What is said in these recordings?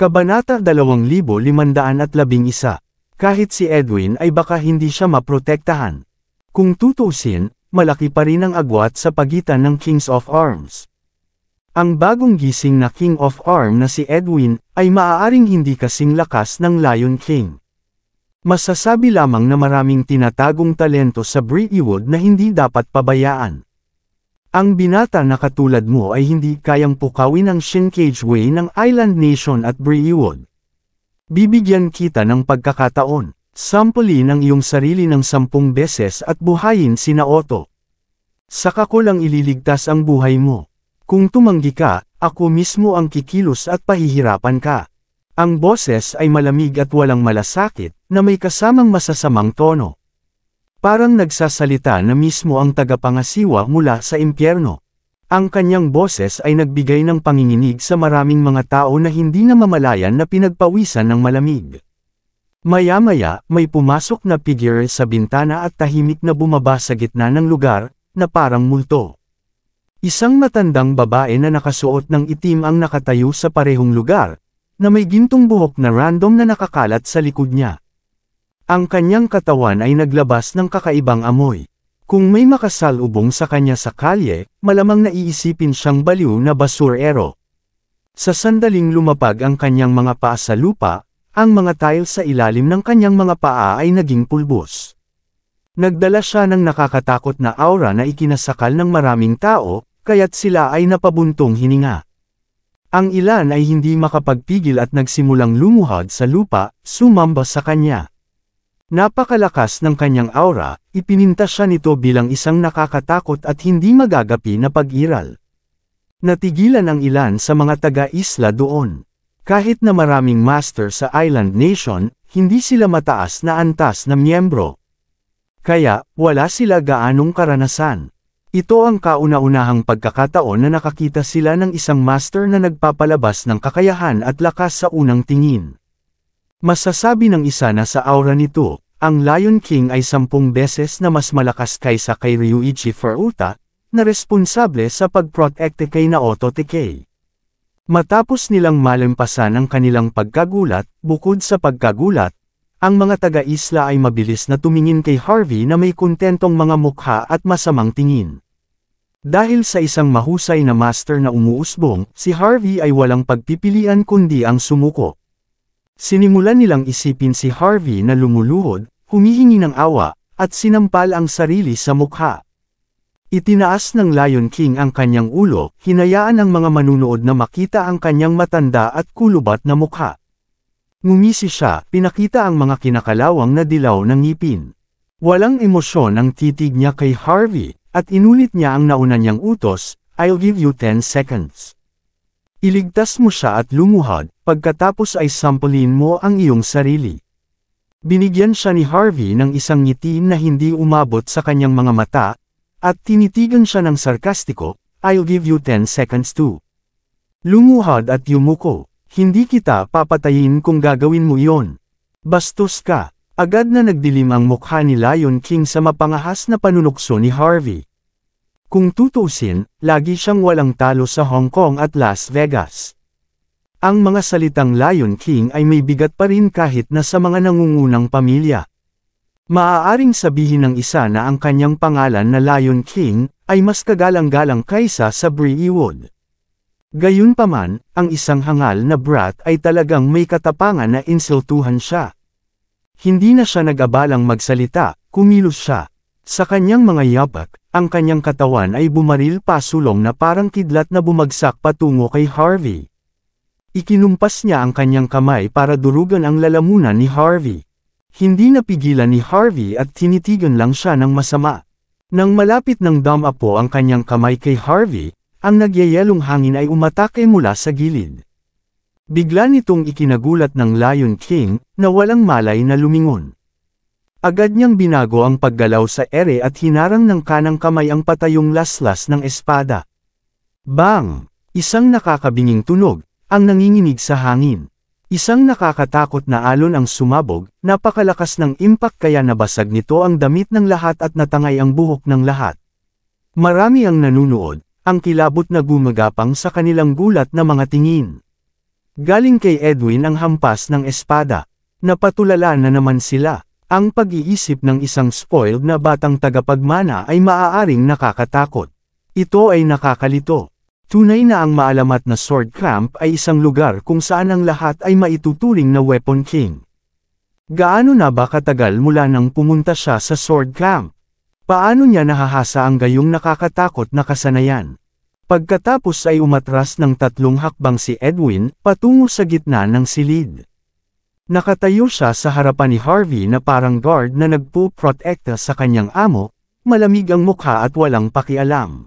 Kabanata 2511. Kahit si Edwin ay baka hindi siya maprotektahan. Kung tutusin, malaki pa rin ang agwat sa pagitan ng Kings of Arms. Ang bagong gising na King of Arm na si Edwin ay maaaring hindi kasing lakas ng Lion King. Masasabi lamang na maraming tinatagong talento sa Briarwood na hindi dapat pabayaan. Ang binata na katulad mo ay hindi kayang pukawin ang Shinkage Way ng Island Nation at Briarwood. Bibigyan kita ng pagkakataon. Sampulin ang iyong sarili ng 10 beses at buhayin si Naoto. Saka ko lang ililigtas ang buhay mo. Kung tumanggi ka, ako mismo ang kikilos at pahihirapan ka. Ang boses ay malamig at walang malasakit, na may kasamang masasamang tono. Parang nagsasalita na mismo ang tagapangasiwa mula sa impyerno. Ang kanyang boses ay nagbigay ng panginginig sa maraming mga tao na hindi na mamalayan na pinagpawisan ng malamig. Maya-maya, may pumasok na figure sa bintana at tahimik na bumaba sa gitna ng lugar, na parang multo. Isang matandang babae na nakasuot ng itim ang nakatayo sa parehong lugar, na may gintong buhok na random na nakakalat sa likod niya. Ang kanyang katawan ay naglabas ng kakaibang amoy. Kung may makasalubong sa kanya sa kalye, malamang naiisipin siyang baliw na basurero. Sa sandaling lumapag ang kanyang mga paa sa lupa, ang mga tiles sa ilalim ng kanyang mga paa ay naging pulbos. Nagdala siya ng nakakatakot na aura na ikinasakal ng maraming tao, kaya't sila ay napabuntong hininga. Ang ilan ay hindi makapagpigil at nagsimulang lumuhod sa lupa, sumamba sa kanya. Napakalakas ng kanyang aura, ipininta siya nito bilang isang nakakatakot at hindi magagapi na pag-iral. Natigilan ang ilan sa mga taga-isla doon. Kahit na maraming master sa Island Nation, hindi sila mataas na antas na miyembro. Kaya, wala sila gaanong karanasan. Ito ang kauna-unahang pagkakataon na nakakita sila ng isang master na nagpapalabas ng kakayahan at lakas sa unang tingin. Masasabi ng isa na sa aura nito, ang Lion King ay 10 beses na mas malakas kaysa kay Ryuichi Furuta, na responsable sa pagprotekte kay Naoto Takei. Matapos nilang malampasan ang kanilang pagkagulat, bukod sa pagkagulat, ang mga taga-isla ay mabilis na tumingin kay Harvey na may kontentong mga mukha at masamang tingin. Dahil sa isang mahusay na master na umuusbong, si Harvey ay walang pagpipilian kundi ang sumuko. Sinimulan nilang isipin si Harvey na lumuluhod, humihingi ng awa, at sinampal ang sarili sa mukha. Itinaas ng Lion King ang kanyang ulo, hinayaan ang mga manunood na makita ang kanyang matanda at kulubat na mukha. Ngumisi siya, pinakita ang mga kinakalawang na dilaw ng ngipin. Walang emosyon ang titig niya kay Harvey, at inulit niya ang nauna niyang utos, "I'll give you 10 seconds. Iligtas mo siya at lumuhod, pagkatapos ay sampulin mo ang iyong sarili." Binigyan siya ni Harvey ng isang ngiti na hindi umabot sa kanyang mga mata, at tinitigan siya ng sarkastiko, "I'll give you 10 seconds too. Lumuhod at yumuko. Hindi kita papatayin kung gagawin mo iyon. Bastos ka." Agad na nagdilim ang mukha ni Lion King sa mapangahas na panunukso ni Harvey. Kung tutusin, lagi siyang walang talo sa Hong Kong at Las Vegas. Ang mga salitang Lion King ay may bigat pa rin kahit na sa mga nangungunang pamilya. Maaaring sabihin ng isa na ang kanyang pangalan na Lion King ay mas kagalang-galang kaysa sa Briarwood. Gayunpaman, ang isang hangal na brat ay talagang may katapangan na insultuhan siya. Hindi na siya nag-abalang magsalita, kumilos siya. Sa kanyang mga yapak, ang kanyang katawan ay bumaril pasulong na parang kidlat na bumagsak patungo kay Harvey. Ikinumpas niya ang kanyang kamay para durugan ang lalamunan ni Harvey. Hindi napigilan ni Harvey at tinitigan lang siya ng masama. Nang malapit ng damapo ang kanyang kamay kay Harvey, ang nagyayelong hangin ay umatake mula sa gilid. Bigla nitong ikinagulat ng Lion King, na walang malay na lumingon. Agad niyang binago ang paggalaw sa ere at hinarang ng kanang kamay ang patayong laslas ng espada. Bang! Isang nakakabinging tunog, ang nanginginig sa hangin. Isang nakakatakot na alon ang sumabog, napakalakas ng impact kaya nabasag nito ang damit ng lahat at natangay ang buhok ng lahat. Marami ang nanunood, ang kilabot na gumagapang sa kanilang gulat na mga tingin. Galing kay Edwin ang hampas ng espada. Napatulala na naman sila. Ang pag-iisip ng isang spoiled na batang tagapagmana ay maaaring nakakatakot. Ito ay nakakalito. Tunay na ang maalamat na sword camp ay isang lugar kung saan ang lahat ay maituturing na weapon king. Gaano na ba katagal mula nang pumunta siya sa sword camp? Paano niya nahahasa ang gayong nakakatakot na kasanayan? Pagkatapos ay umatras ng 3 hakbang si Edwin, patungo sa gitna ng silid. Nakatayo siya sa harapan ni Harvey na parang guard na nagpo-protekta sa kanyang amo, malamig ang mukha at walang pakialam.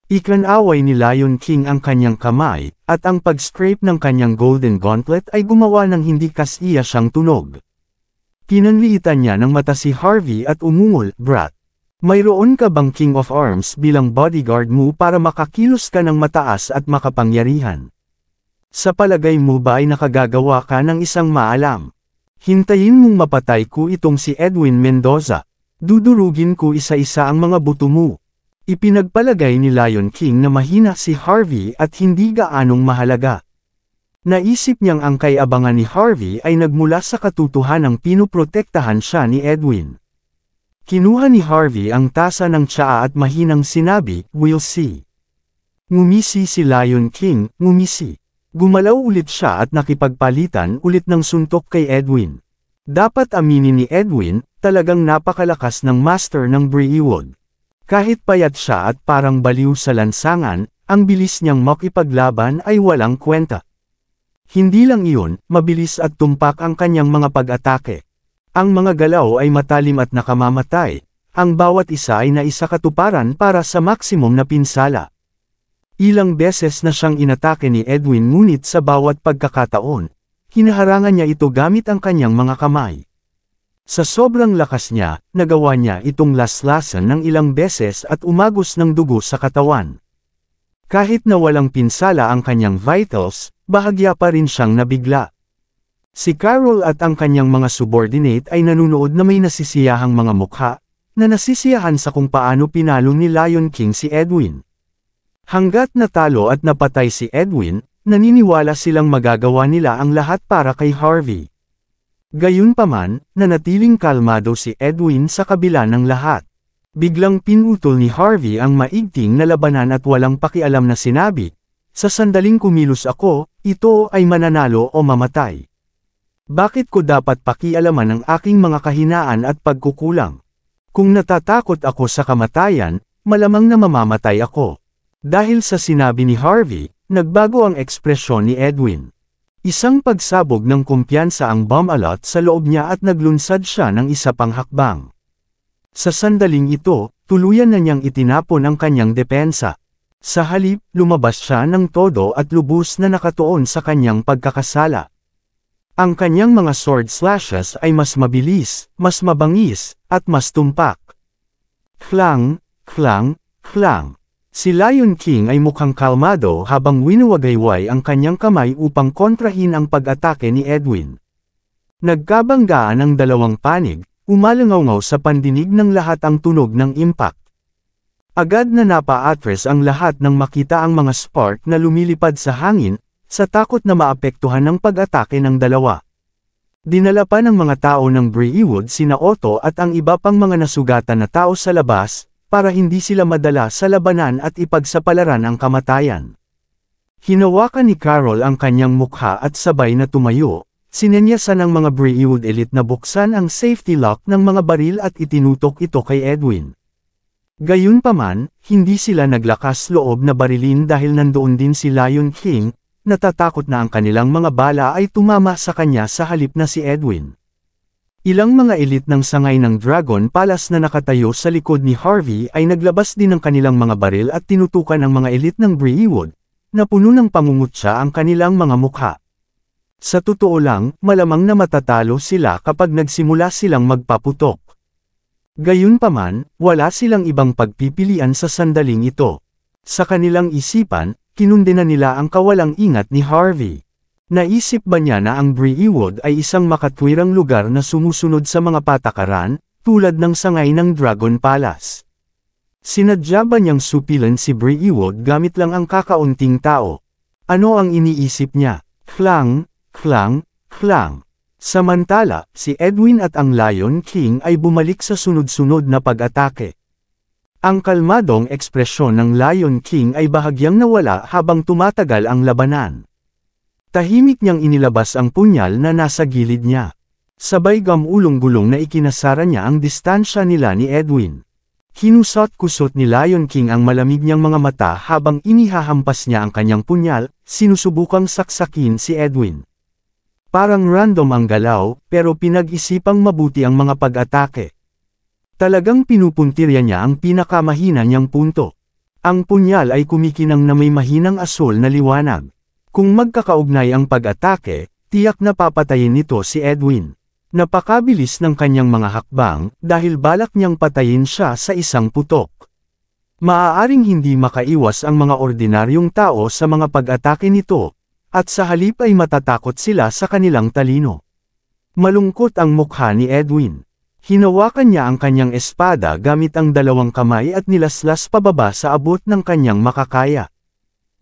Ikinaway ni Lion King ang kanyang kamay, at ang pag-scrape ng kanyang golden gauntlet ay gumawa ng hindi kasiya siyang tunog. Pinanliitan niya ng mata si Harvey at umungol, "Brat, mayroon ka bang King of Arms bilang bodyguard mo para makakilos ka ng mataas at makapangyarihan? Sa palagay mo ba ay nakagagawa ka ng isang maalam? Hintayin mong mapatay ko itong si Edwin Mendoza. Dudurugin ko isa-isa ang mga buto mo." Ipinagpalagay ni Lion King na mahina si Harvey at hindi gaanong mahalaga. Naisip niyang ang kaiabangan ni Harvey ay nagmula sa katotohanang pinoprotektahan siya ni Edwin. Kinuha ni Harvey ang tasa ng tsaa at mahinang sinabi, "We'll see." Ngumisi si Lion King, ngumisi. Gumalaw ulit siya at nakipagpalitan ulit ng suntok kay Edwin. Dapat aminin ni Edwin, talagang napakalakas ng master ng Brewwood. Kahit payat siya at parang baliw sa lansangan, ang bilis niyang makipaglaban ay walang kwenta. Hindi lang iyon, mabilis at tumpak ang kanyang mga pag-atake. Ang mga galaw ay matalim at nakamamatay, ang bawat isa ay naisakatuparan para sa maksimum na pinsala. Ilang beses na siyang inatake ni Edwin ngunit sa bawat pagkakataon, hinaharangan niya ito gamit ang kanyang mga kamay. Sa sobrang lakas niya, nagawa niya itong laslasan ng ilang beses at umagos ng dugo sa katawan. Kahit na walang pinsala ang kanyang vitals, bahagya pa rin siyang nabigla. Si Carol at ang kanyang mga subordinate ay nanunood na may nasisiyahang mga mukha, na nasisiyahan sa kung paano pinalo ni Lion King si Edwin. Hanggat natalo at napatay si Edwin, naniniwala silang magagawa nila ang lahat para kay Harvey. Gayunpaman, nanatiling kalmado si Edwin sa kabila ng lahat. Biglang pinutol ni Harvey ang maigting na labanan at walang pakialam na sinabi, "Sa sandaling kumilos ako, ito ay mananalo o mamatay. Bakit ko dapat pakialaman ang aking mga kahinaan at pagkukulang? Kung natatakot ako sa kamatayan, malamang na mamamatay ako." Dahil sa sinabi ni Harvey, nagbago ang ekspresyon ni Edwin. Isang pagsabog ng kumpiyansa ang bumalot sa loob niya at naglunsad siya ng isa pang hakbang. Sa sandaling ito, tuluyan na niyang itinapon ang kanyang depensa. Sa halip, lumabas siya ng todo at lubos na nakatuon sa kanyang pagkakasala. Ang kanyang mga sword slashes ay mas mabilis, mas mabangis, at mas tumpak. Klang, klang, klang. Si Lion King ay mukhang kalmado habang winuwagayway ang kanyang kamay upang kontrahin ang pag-atake ni Edwin. Nagkabanggaan ang dalawang panig, umalangaw sa pandinig ng lahat ang tunog ng impact. Agad na napa-atras ang lahat nang makita ang mga spark na lumilipad sa hangin, sa takot na maapektuhan ng pag-atake ng dalawa. Dinala pa ng mga tao ng Brewwood sina Otto at ang iba pang mga nasugatan na tao sa labas, para hindi sila madala sa labanan at ipagsapalaran ang kamatayan. Hinawakan ni Carol ang kanyang mukha at sabay na tumayo, sinenyasan ng mga Brewwood elite na buksan ang safety lock ng mga baril at itinutok ito kay Edwin. Gayunpaman, hindi sila naglakas loob na barilin dahil nandoon din si Lion King, natatakot na ang kanilang mga bala ay tumama sa kanya sa halip na si Edwin. Ilang mga elite ng sangay ng Dragon Palace na nakatayo sa likod ni Harvey ay naglabas din ng kanilang mga baril at tinutukan ang mga elite ng Brewwood, na puno ng pangungutya ang kanilang mga mukha. Sa totoo lang, malamang na matatalo sila kapag nagsimula silang magpaputok. Gayunpaman, wala silang ibang pagpipilian sa sandaling ito. Sa kanilang isipan, kinundena nila ang kawalang ingat ni Harvey. Naisip ba niya na ang Brewwood ay isang makatwirang lugar na sumusunod sa mga patakaran, tulad ng sangay ng Dragon Palace? Sinadya ba niyang supilan si Brewwood gamit lang ang kakaunting tao? Ano ang iniisip niya? Klang, klang, klang. Samantala, si Edwin at ang Lion King ay bumalik sa sunod-sunod na pag-atake. Ang kalmadong ekspresyon ng Lion King ay bahagyang nawala habang tumatagal ang labanan. Tahimik niyang inilabas ang punyal na nasa gilid niya. Sabay gamulong-gulong na ikinasara niya ang distansya nila ni Edwin. Kinusot-kusot ni Lion King ang malamig niyang mga mata habang inihahampas niya ang kanyang punyal, sinusubukang saksakin si Edwin. Parang random ang galaw, pero pinag-isipang mabuti ang mga pag-atake. Talagang pinupuntirya niya ang pinakamahina niyang punto. Ang punyal ay kumikinang na may mahinang asul na liwanag. Kung magkakaugnay ang pag-atake, tiyak na papatayin nito si Edwin. Napakabilis ng kanyang mga hakbang, dahil balak niyang patayin siya sa isang putok. Maaaring hindi makaiwas ang mga ordinaryong tao sa mga pag-atake nito, at sa halip ay matatakot sila sa kanilang talino. Malungkot ang mukha ni Edwin. Hinawakan niya ang kanyang espada gamit ang dalawang kamay at nilaslas pababa sa abot ng kanyang makakaya.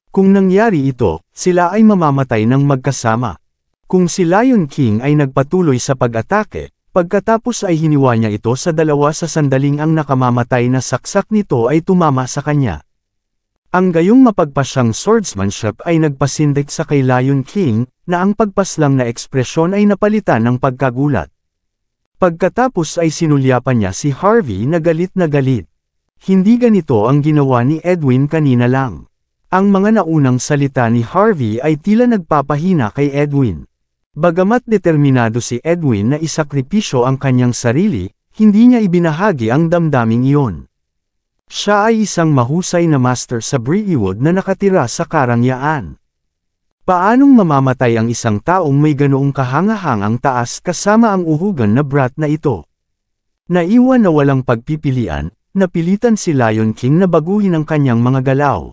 Kung nangyari ito, sila ay mamamatay ng magkasama. Kung si Lion King ay nagpatuloy sa pag-atake, pagkatapos ay hiniwa niya ito sa dalawa sa sandaling ang nakamamatay na saksak nito ay tumama sa kanya. Ang gayong mapagpasyang swordsmanship ay nagpasindik sa kay Lion King, na ang pagpaslang na ekspresyon ay napalitan ng pagkagulat. Pagkatapos ay sinulyapan niya si Harvey na galit na galit. Hindi ganito ang ginawa ni Edwin kanina lang. Ang mga naunang salita ni Harvey ay tila nagpapahina kay Edwin. Bagamat determinado si Edwin na isakripisyo ang kanyang sarili, hindi niya ibinahagi ang damdaming iyon. Siya ay isang mahusay na master sa Briarwood na nakatira sa karangyaan. Paanong mamamatay ang isang taong may ganoong kahangahangang taas kasama ang uhugan na brat na ito? Naiwan na walang pagpipilian, napilitan si Lion King na baguhin ang kanyang mga galaw.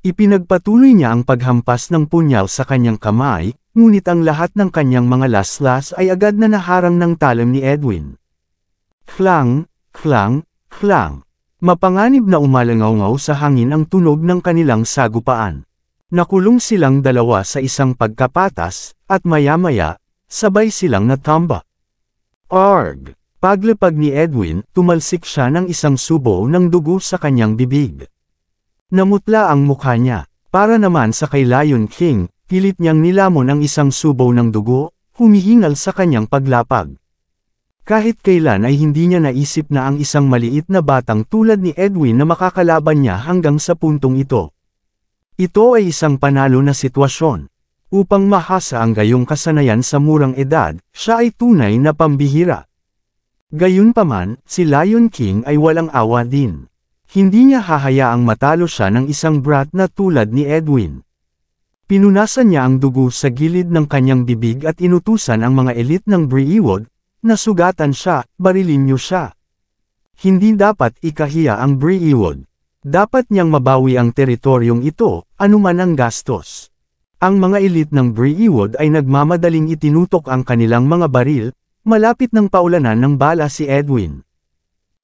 Ipinagpatuloy niya ang paghampas ng punyal sa kanyang kamay, ngunit ang lahat ng kanyang mga laslas ay agad na naharang ng talim ni Edwin. Klang, klang, klang. Mapanganib na umalangaw-ngaw sa hangin ang tunog ng kanilang sagupaan. Nakulong silang dalawa sa isang pagkapatas, at maya-maya, sabay silang natamba. Arg! Paglapag ni Edwin, tumalsik siya ng isang subo ng dugo sa kanyang bibig. Namutla ang mukha niya. Para naman sa kay Lion King, pilit niyang nilamon ang isang subo ng dugo, humihingal sa kanyang paglapag. Kahit kailan ay hindi niya naisip na ang isang maliit na batang tulad ni Edwin na makakalaban niya hanggang sa puntong ito. Ito ay isang panalo na sitwasyon. Upang mahasa ang gayong kasanayan sa murang edad, siya ay tunay na pambihira. Gayunpaman, si Lion King ay walang awa din. Hindi niya hahayaang matalo siya ng isang brat na tulad ni Edwin. Pinunasan niya ang dugo sa gilid ng kanyang bibig at inutusan ang mga elite ng Briarwood, na sugatan siya, barilin niyo siya. Hindi dapat ikahiya ang Briarwood. Dapat niyang mabawi ang teritoryong ito, anuman ang gastos. Ang mga elite ng Briarwood ay nagmamadaling itinutok ang kanilang mga baril, malapit ng paulanan ng bala si Edwin.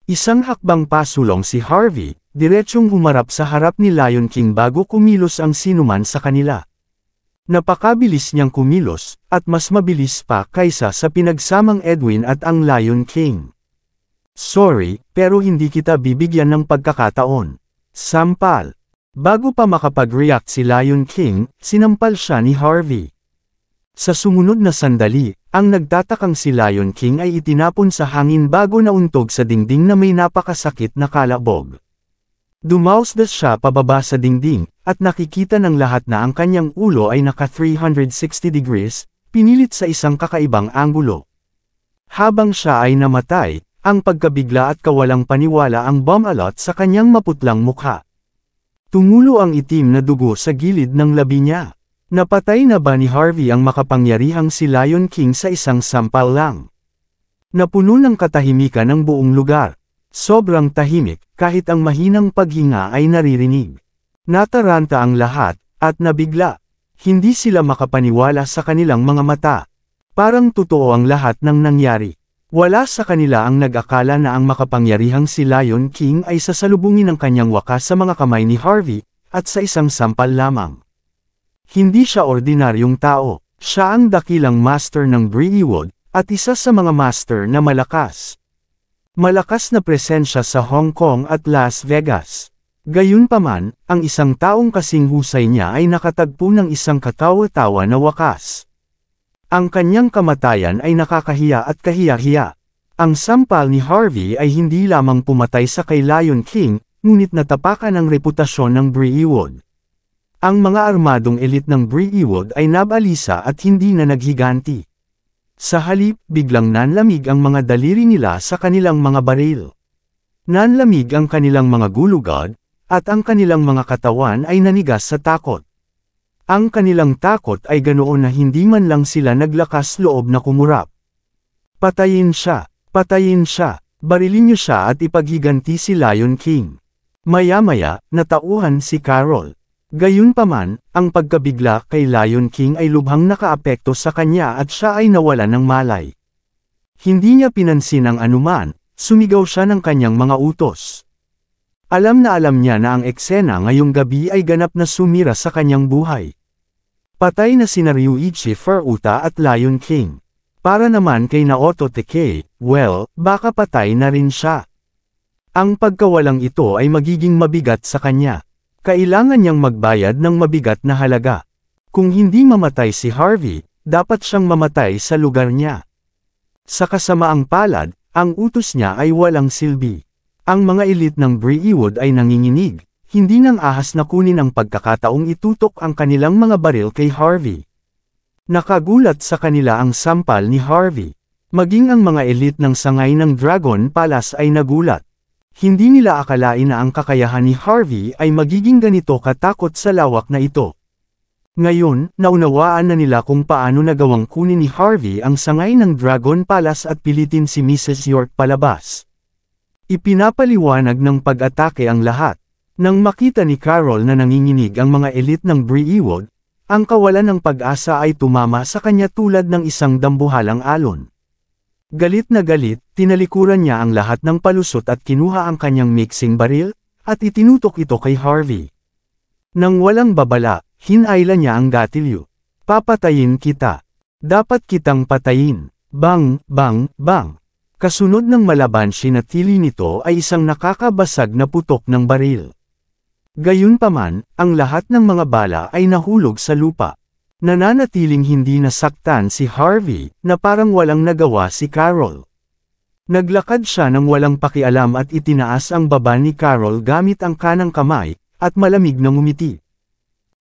Isang hakbang pasulong si Harvey, diretsyong humarap sa harap ni Lion King bago kumilos ang sinuman sa kanila. Napakabilis niyang kumilos, at mas mabilis pa kaysa sa pinagsamang Edwin at ang Lion King. Sorry, pero hindi kita bibigyan ng pagkakataon. Sampal. Bago pa makapag-react si Lion King, sinampal siya ni Harvey. Sa sumunod na sandali, ang nagtatakang si Lion King ay itinapon sa hangin bago nauntog sa dingding na may napakasakit na kalabog. Dumausdas siya pababa sa dingding, at nakikita ng lahat na ang kanyang ulo ay naka 360 degrees, pinilit sa isang kakaibang anggulo. Habang siya ay namatay, ang pagkabigla at kawalang paniwala ang bumalot sa kanyang maputlang mukha. Tumulo ang itim na dugo sa gilid ng labi niya. Napatay na ba ni Harvey ang makapangyarihang si Lion King sa isang sampal lang? Napuno ng katahimikan ang buong lugar. Sobrang tahimik, kahit ang mahinang paghinga ay naririnig. Nataranta ang lahat, at nabigla. Hindi sila makapaniwala sa kanilang mga mata. Parang totoo ang lahat ng nangyari. Wala sa kanila ang nag-akala na ang makapangyarihang si Lion King ay sasalubungin ng kanyang wakas sa mga kamay ni Harvey, at sa isang sampal lamang. Hindi siya ordinaryong tao, siya ang dakilang master ng Brightwood, at isa sa mga master na malakas. Malakas na presensya sa Hong Kong at Las Vegas. Gayunpaman, ang isang taong kasing husay niya ay nakatagpo ng isang katawa-tawa na wakas. Ang kanyang kamatayan ay nakakahiya at kahiya-hiya. Ang sampal ni Harvey ay hindi lamang pumatay sa kay Lion King, ngunit natapakan ang reputasyon ng Brightwood. Ang mga armadong elite ng Brightwood ay nabalisa at hindi na naghiganti. Sa halip, biglang nanlamig ang mga daliri nila sa kanilang mga baril. Nanlamig ang kanilang mga gulugod, at ang kanilang mga katawan ay nanigas sa takot. Ang kanilang takot ay ganoon na hindi man lang sila naglakas loob na kumurap. Patayin siya, barilin niyo siya at ipaghiganti si Lion King. Maya-maya, natauhan si Carol. Gayunpaman, ang pagkabigla kay Lion King ay lubhang nakaapekto sa kanya at siya ay nawalan ng malay. Hindi niya pinansin ang anuman, sumigaw siya ng kanyang mga utos. Alam niya na ang eksena ngayong gabi ay ganap na sumira sa kanyang buhay. Patay na sina Ryuichi Furuta at Lion King. Para naman kay Naoto Takei, well, baka patay na rin siya. Ang pagkawalang ito ay magiging mabigat sa kanya. Kailangan niyang magbayad ng mabigat na halaga. Kung hindi mamatay si Harvey, dapat siyang mamatay sa lugar niya. Sa kasamaang palad, ang utos niya ay walang silbi. Ang mga elite ng Brightwood ay nanginginig, hindi nang ahas na kunin ang pagkakataong itutok ang kanilang mga baril kay Harvey. Nakagulat sa kanila ang sampal ni Harvey. Maging ang mga elite ng sangay ng Dragon Palace ay nagulat. Hindi nila akalain na ang kakayahan ni Harvey ay magiging ganito katakot sa lawak na ito. Ngayon, naunawaan na nila kung paano nagawang kunin ni Harvey ang sangay ng Dragon Palace at pilitin si Mrs. York palabas. Ipinapaliwanag ng pag-atake ang lahat. Nang makita ni Carol na nanginginig ang mga elite ng Brightwood, ang kawalan ng pag-asa ay tumama sa kanya tulad ng isang dambuhalang alon. Galit na galit, tinalikuran niya ang lahat ng palusot at kinuha ang kanyang mixing baril, at itinutok ito kay Harvey. Nang walang babala, hinayla niya ang gatilyo. Papatayin kita. Dapat kitang patayin. Bang, bang, bang. Kasunod ng malabansi na tili nito ay isang nakakabasag na putok ng baril. Gayunpaman, ang lahat ng mga bala ay nahulog sa lupa. Nananatiling hindi nasaktan si Harvey, na parang walang nagawa si Carol. Naglakad siya ng walang pakialam at itinaas ang baba ni Carol gamit ang kanang kamay, at malamig na ngumiti.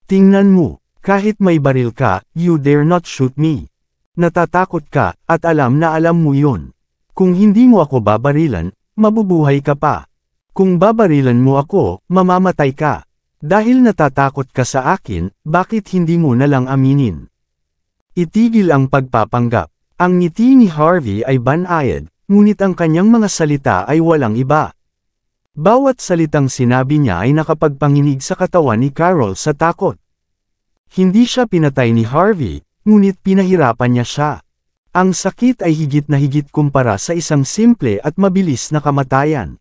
Tingnan mo, kahit may baril ka, you dare not shoot me. Natatakot ka, at alam na alam mo yun. Kung hindi mo ako babarilan, mabubuhay ka pa. Kung babarilan mo ako, mamamatay ka. Dahil natatakot ka sa akin, bakit hindi mo na lang aminin? Itigil ang pagpapanggap. Ang ngiti ni Harvey ay banayad, ngunit ang kanyang mga salita ay walang iba. Bawat salitang sinabi niya ay nakapagpanginig sa katawan ni Carol sa takot. Hindi siya pinatay ni Harvey, ngunit pinahirapan niya siya. Ang sakit ay higit na higit kumpara sa isang simple at mabilis na kamatayan.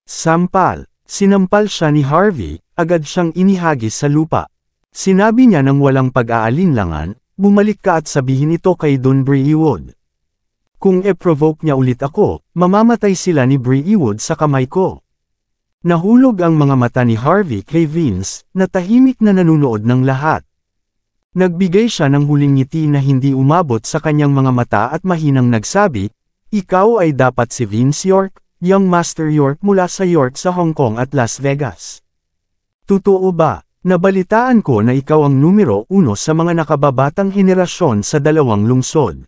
Sampal. Sinampal siya ni Harvey, agad siyang inihagis sa lupa. Sinabi niya nang walang pag-aalinlangan, bumalik ka at sabihin ito kay Don Brightwood. Kung e-provoke niya ulit ako, mamamatay sila ni Brightwood sa kamay ko. Nahulog ang mga mata ni Harvey kay Vince, na tahimik na nanunood ng lahat. Nagbigay siya ng huling ngiti na hindi umabot sa kanyang mga mata at mahinang nagsabi, "Ikaw ay dapat si Vince York, Young Master York mula sa York sa Hong Kong at Las Vegas." Totoo ba? Nabalitaan ko na ikaw ang numero 1 sa mga nakababatang henerasyon sa dalawang lungsod.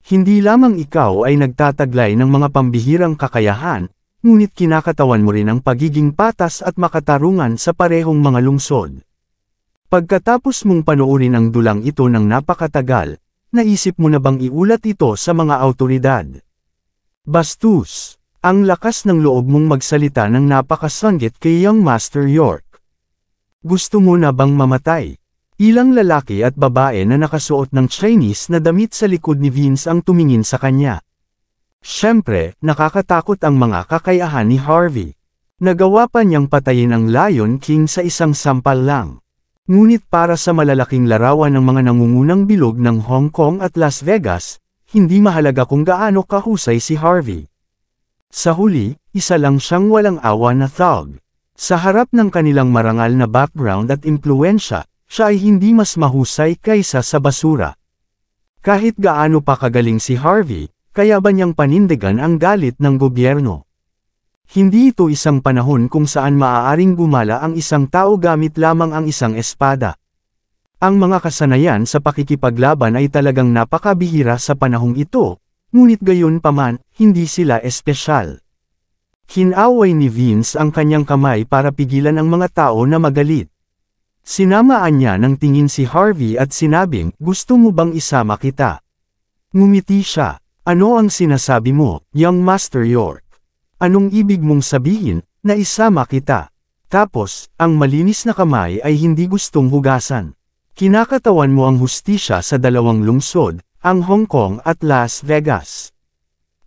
Hindi lamang ikaw ay nagtataglay ng mga pambihirang kakayahan, ngunit kinakatawan mo rin ang pagiging patas at makatarungan sa parehong mga lungsod. Pagkatapos mong panoorin ang dulang ito ng napakatagal, naisip mo na bang iulat ito sa mga awtoridad? Bastos! Ang lakas ng loob mong magsalita ng napakasanggit kay Young Master York. Gusto mo na bang mamatay? Ilang lalaki at babae na nakasuot ng Chinese na damit sa likod ni Vince ang tumingin sa kanya. Siyempre, nakakatakot ang mga kakayahan ni Harvey. Nagawa pa niyang patayin ang Lion King sa isang sampal lang. Ngunit para sa malalaking larawan ng mga nangungunang bilog ng Hong Kong at Las Vegas, hindi mahalaga kung gaano kahusay si Harvey. Sa huli, isa lang siyang walang awa na thug. Sa harap ng kanilang marangal na background at impluensya, siya ay hindi mas mahusay kaysa sa basura. Kahit gaano pa kagaling si Harvey, kaya ba niyang panindigan ang galit ng gobyerno? Hindi ito isang panahon kung saan maaaring gumala ang isang tao gamit lamang ang isang espada. Ang mga kasanayan sa pakikipaglaban ay talagang napakabihira sa panahong ito, ngunit gayon paman, hindi sila espesyal. Hinaway ni Vince ang kanyang kamay para pigilan ang mga tao na magalit. Sinamaan niya ng tingin si Harvey at sinabing, "Gusto mo bang isama kita?" Ngumiti siya. "Ano ang sinasabi mo, young Master York? Anong ibig mong sabihin, na isama kita?" Tapos, ang malinis na kamay ay hindi gustong hugasan. "Kinakatawan mo ang hustisya sa dalawang lungsod, ang Hong Kong at Las Vegas.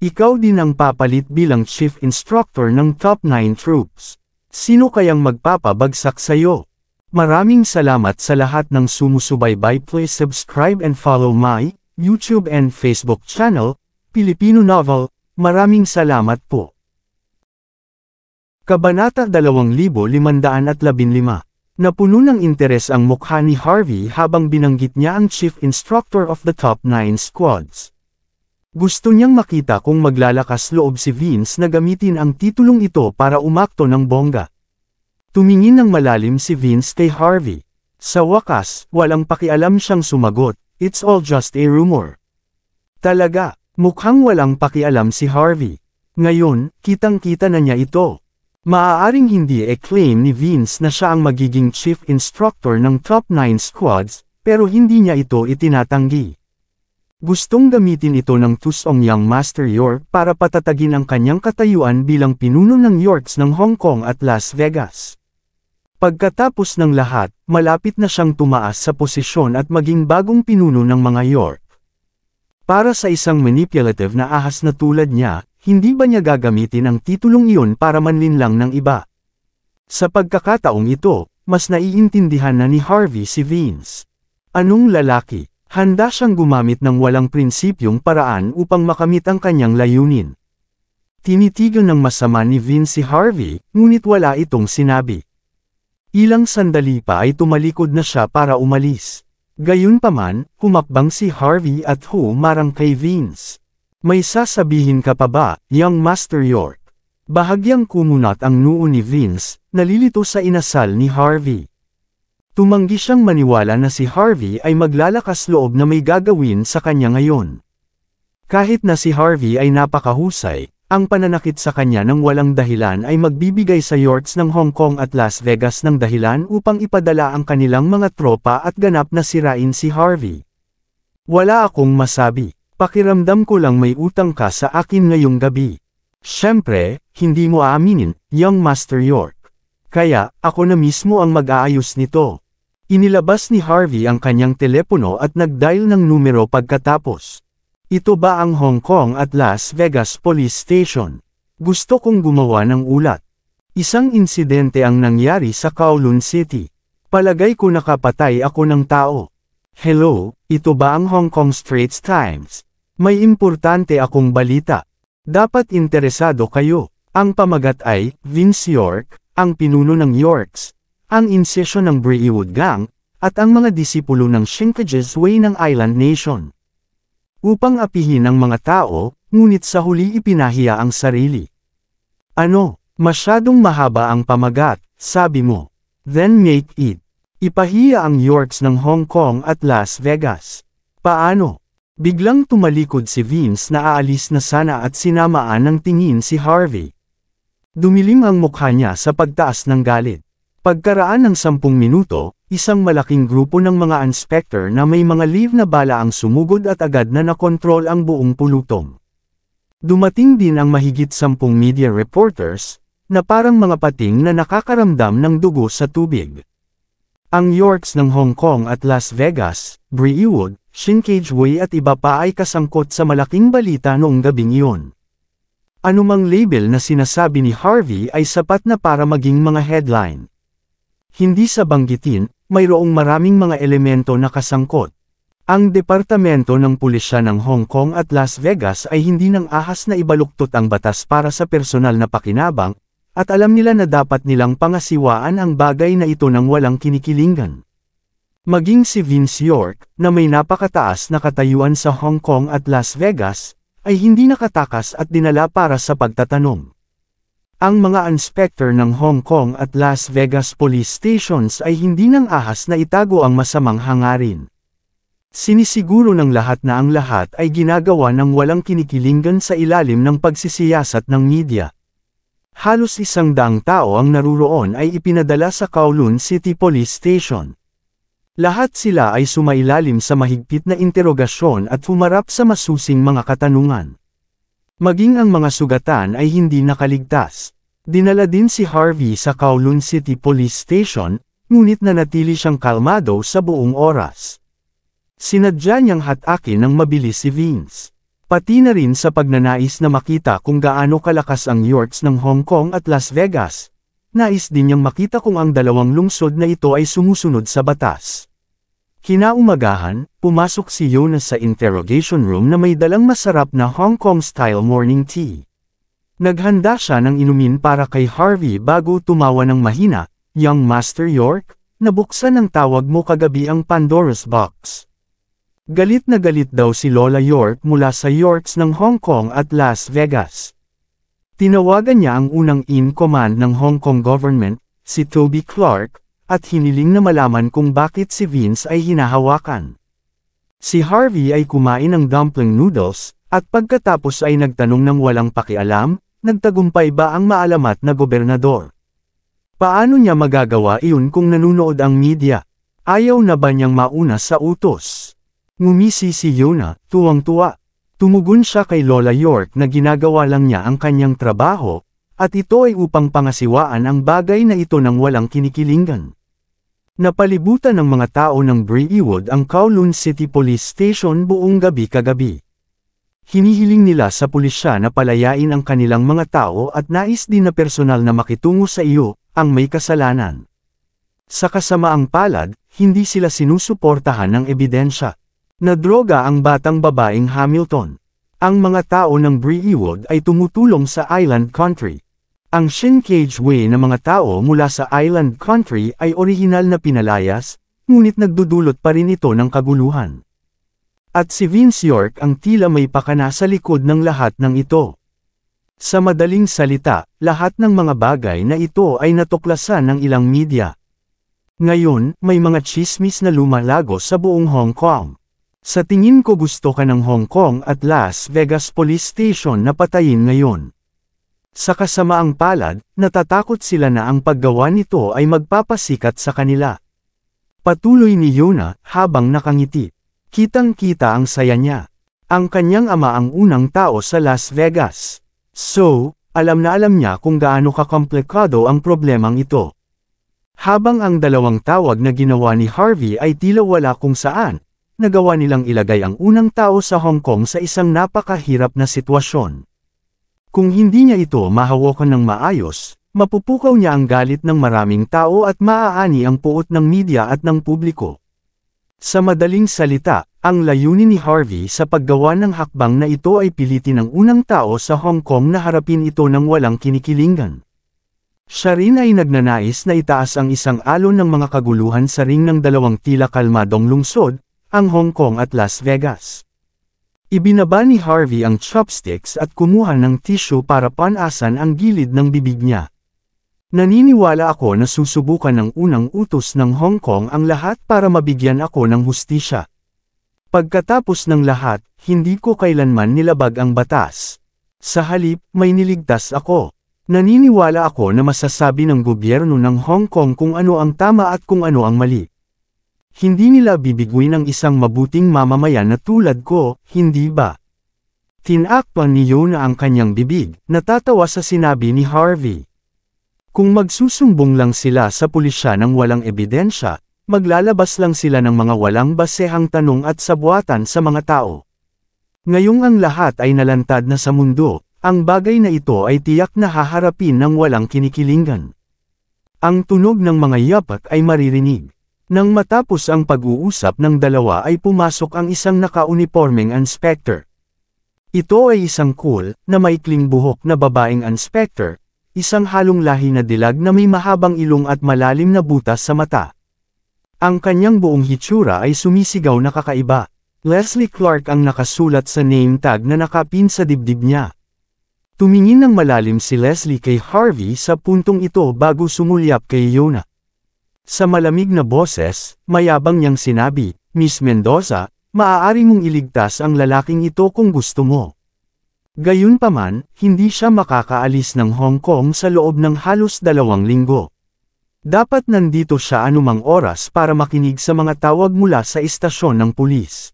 Ikaw din ang papalit bilang Chief Instructor ng Top 9 Troops. Sino kayang magpapabagsak sa'yo?" Maraming salamat sa lahat ng sumusubaybay. Please subscribe and follow my YouTube and Facebook channel, Pilipino Novel. Maraming salamat po. Kabanata 2515. Napuno ng interes ang mukha ni Harvey habang binanggit niya ang Chief Instructor of the Top 9 Squads. Gusto niyang makita kung maglalakas loob si Vince na gamitin ang titulong ito para umakto ng bongga. Tumingin ng malalim si Vince kay Harvey. Sa wakas, walang pakialam siyang sumagot, "It's all just a rumor." Talaga, mukhang walang pakialam si Harvey. Ngayon, kitang-kita na niya ito. Maaaring hindi e-claim ni Vince na siya ang magiging Chief Instructor ng Top 9 Squads, pero hindi niya ito itinatanggi. Gustong gamitin ito ng tusong young Master York para patatagin ang kanyang katayuan bilang pinuno ng Yorks ng Hong Kong at Las Vegas. Pagkatapos ng lahat, malapit na siyang tumaas sa posisyon at maging bagong pinuno ng mga York. Para sa isang manipulative na ahas na tulad niya, hindi ba niya gagamitin ang titulong iyon para manlinlang ng iba? Sa pagkakataong ito, mas naiintindihan na ni Harvey si Vince. Anong lalaki? Handa siyang gumamit ng walang prinsipyong paraan upang makamit ang kanyang layunin. Tinitigan ng masama ni Vince si Harvey, ngunit wala itong sinabi. Ilang sandali pa ay tumalikod na siya para umalis. Gayunpaman, humakbang si Harvey at humarang kay Vince. "May sasabihin ka pa ba, young Master York?" Bahagyang kumunat ang noo ni Vince, nalilito sa inasal ni Harvey. Tumanggi siyang maniwala na si Harvey ay maglalakas loob na may gagawin sa kanya ngayon. Kahit na si Harvey ay napakahusay, ang pananakit sa kanya ng walang dahilan ay magbibigay sa Yorks ng Hong Kong at Las Vegas ng dahilan upang ipadala ang kanilang mga tropa at ganap na sirain si Harvey. "Wala akong masabi. Pakiramdam ko lang may utang ka sa akin ngayong gabi. Siyempre, hindi mo aaminin, young Master York. Kaya, ako na mismo ang mag-aayos nito." Inilabas ni Harvey ang kanyang telepono at nag-dial ng numero pagkatapos. "Ito ba ang Hong Kong at Las Vegas Police Station? Gusto kong gumawa ng ulat. Isang insidente ang nangyari sa Kowloon City. Palagay ko nakapatay ako ng tao. Hello, ito ba ang Hong Kong Straits Times? May importante akong balita. Dapat interesado kayo." Ang pamagat ay, Vince York, ang pinuno ng Yorks, ang insesyon ng Braywood Gang, at ang mga disipulo ng Shinkages Way ng Island Nation. Upang apihin ang mga tao, ngunit sa huli ipinahiya ang sarili. "Ano, masyadong mahaba ang pamagat, sabi mo. Then make it. Ipahiya ang Yorks ng Hong Kong at Las Vegas. Paano?" Biglang tumalikod si Vince na aalis na sana at sinamaan ng tingin si Harvey. Dumilim ang mukha niya sa pagtaas ng galit. Pagkaraan ng 10 minuto, isang malaking grupo ng mga inspector na may mga leave na bala ang sumugod at agad na nakontrol ang buong pulutong. Dumating din ang mahigit 10 media reporters, na parang mga pating na nakakaramdam ng dugo sa tubig. Ang Yorks ng Hong Kong at Las Vegas, Braywood, Shinkage Way at iba pa ay kasangkot sa malaking balita noong gabing iyon. Anumang label na sinasabi ni Harvey ay sapat na para maging mga headline. Hindi sa banggitin, mayroong maraming mga elemento na kasangkot. Ang Departamento ng Pulisya ng Hong Kong at Las Vegas ay hindi nang ahas na ibaluktot ang batas para sa personal na pakinabang, at alam nila na dapat nilang pangasiwaan ang bagay na ito ng walang kinikilingan. Maging si Vince York, na may napakataas na katayuan sa Hong Kong at Las Vegas, ay hindi nakatakas at dinala para sa pagtatanong. Ang mga inspector ng Hong Kong at Las Vegas police stations ay hindi nang ahas na itago ang masamang hangarin. Sinisiguro ng lahat na ang lahat ay ginagawa ng walang kinikilingan sa ilalim ng pagsisiyasat ng media. Halos 100 tao ang naruroon ay ipinadala sa Kowloon City Police Station. Lahat sila ay sumailalim sa mahigpit na interogasyon at humarap sa masusing mga katanungan. Maging ang mga sugatan ay hindi nakaligtas. Dinala din si Harvey sa Kowloon City Police Station, ngunit nanatili siyang kalmado sa buong oras. Sinadya niyang hatakin ng mabilis si Vince. Pati na rin sa pagnanais na makita kung gaano kalakas ang Yorks ng Hong Kong at Las Vegas. Nais din niyang makita kung ang dalawang lungsod na ito ay sumusunod sa batas. Kinaumagahan, pumasok si Jonas sa interrogation room na may dalang masarap na Hong Kong-style morning tea. Naghanda siya ng inumin para kay Harvey bago tumawa ng mahina, "Young Master York, nabuksan ng tawag mo kagabi ang Pandora's Box." Galit na galit daw si Lola York mula sa Yorks ng Hong Kong at Las Vegas. Tinawagan niya ang unang in-command ng Hong Kong government, si Toby Clark, at hiniling na malaman kung bakit si Vince ay hinahawakan. Si Harvey ay kumain ng dumpling noodles, at pagkatapos ay nagtanong ng walang pakialam, nagtagumpay ba ang maalamat na gobernador? Paano niya magagawa iyon kung nanunood ang media? Ayaw na ba niyang mauna sa utos? Ngumisi si Yona, tuwang-tuwa. Tumugon siya kay Lola York na ginagawa lang niya ang kanyang trabaho, at ito ay upang pangasiwaan ang bagay na ito ng walang kinikilingan. Napalibutan ng mga tao ng Breewood ang Kowloon City Police Station buong gabi kagabi. Hinihiling nila sa pulisya na palayain ang kanilang mga tao at nais din na personal na makitungo sa iyo, ang may kasalanan. Sa kasamaang palad, hindi sila sinusuportahan ng ebidensya. Nadroga ang batang babaeng Hamilton. Ang mga tao ng Breewood ay tumutulong sa Island Country. Ang Shinkage Way na mga tao mula sa Island Country ay orihinal na pinalayas, ngunit nagdudulot pa rin ito ng kaguluhan. At si Vince York ang tila may pakana sa likod ng lahat ng ito. Sa madaling salita, lahat ng mga bagay na ito ay natuklasan ng ilang media. Ngayon, may mga chismis na lumalago sa buong Hong Kong. Sa tingin ko gusto ka ng Hong Kong at Las Vegas Police Station na patayin ngayon. Sa kasamaang palad, natatakot sila na ang paggawa nito ay magpapasikat sa kanila. Patuloy ni Yona, habang nakangiti. Kitang-kita ang saya niya. Ang kanyang ama ang unang tao sa Las Vegas. So, alam na alam niya kung gaano kakomplikado ang problemang ito. Habang ang dalawang tawag na ginawa ni Harvey ay tila wala kung saan, nagawa nilang ilagay ang unang tao sa Hong Kong sa isang napakahirap na sitwasyon. Kung hindi niya ito mahawakan ng maayos, mapupukaw niya ang galit ng maraming tao at maaani ang puot ng media at ng publiko. Sa madaling salita, ang layunin ni Harvey sa paggawa ng hakbang na ito ay pilitin ang unang tao sa Hong Kong na harapin ito ng walang kinikilingan. Siya rin ay nagnanais na itaas ang isang alon ng mga kaguluhan sa ring ng dalawang tila kalmadong lungsod, ang Hong Kong at Las Vegas. Ibinaba ni Harvey ang chopsticks at kumuha ng tissue para panasan ang gilid ng bibig niya. Naniniwala ako na susubukan ng unang utos ng Hong Kong ang lahat para mabigyan ako ng hustisya. Pagkatapos ng lahat, hindi ko kailanman nilabag ang batas. Sa halip, may niligtas ako. Naniniwala ako na masasabi ng gobyerno ng Hong Kong kung ano ang tama at kung ano ang mali. Hindi nila bibigwin ang isang mabuting mamamayan na tulad ko, hindi ba? Tinakpan ni Yona ang kanyang bibig, natatawa sa sinabi ni Harvey. Kung magsusumbong lang sila sa pulisya ng walang ebidensya, maglalabas lang sila ng mga walang basehang tanong at sabwatan sa mga tao. Ngayong ang lahat ay nalantad na sa mundo, ang bagay na ito ay tiyak na haharapin ng walang kinikilingan. Ang tunog ng mga yapak ay maririnig. Nang matapos ang pag-uusap ng dalawa ay pumasok ang isang naka-uniformeng inspector. Ito ay isang cool, na maikling buhok na babaeng inspector, isang halong lahi na dilag na may mahabang ilong at malalim na butas sa mata. Ang kanyang buong hitsura ay sumisigaw na kakaiba. Leslie Clark ang nakasulat sa name tag na nakapin sa dibdib niya. Tumingin ng malalim si Leslie kay Harvey sa puntong ito bago sumulyap kay Yona. Sa malamig na boses, mayabang niyang sinabi, "Miss Mendoza, maaari mong iligtas ang lalaking ito kung gusto mo." Gayunpaman, hindi siya makakaalis ng Hong Kong sa loob ng halos 2 linggo. Dapat nandito siya anumang oras para makinig sa mga tawag mula sa istasyon ng pulis.